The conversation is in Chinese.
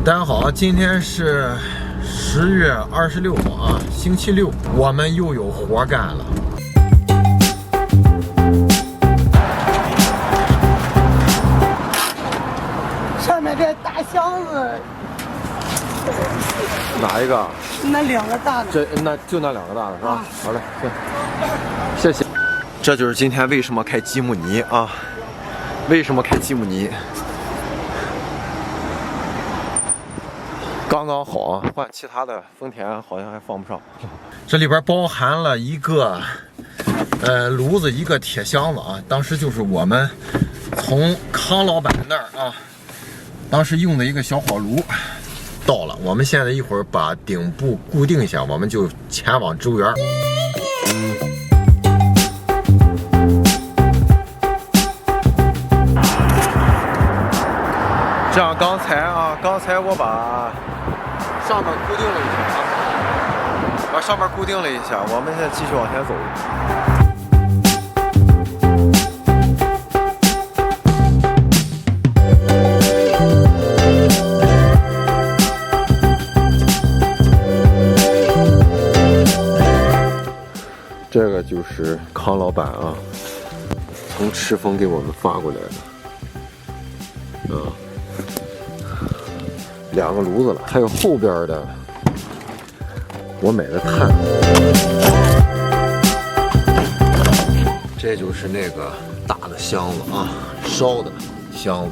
大家好，今天是10月26号啊，星期六，我们又有活干了。上面这大箱子，哪一个？那两个大的。那就那2个大的是吧？好嘞，行，谢谢。这就是今天为什么开吉姆尼啊？为什么开吉姆尼？刚刚好啊，换其他的丰田好像还放不上。这里边包含了一个炉子，一个铁箱子啊。当时就是我们从康老板那儿啊，当时用的一个小火炉到了。我们现在一会儿把顶部固定一下，我们就前往植物园。这样刚才我把上面固定了一下啊，把上面固定了一下，我们现在继续往前走。这个就是康老板啊，从赤峰给我们发过来的，2个炉子了，还有后边的我买的炭，这就是那个大的箱子啊，烧的箱子。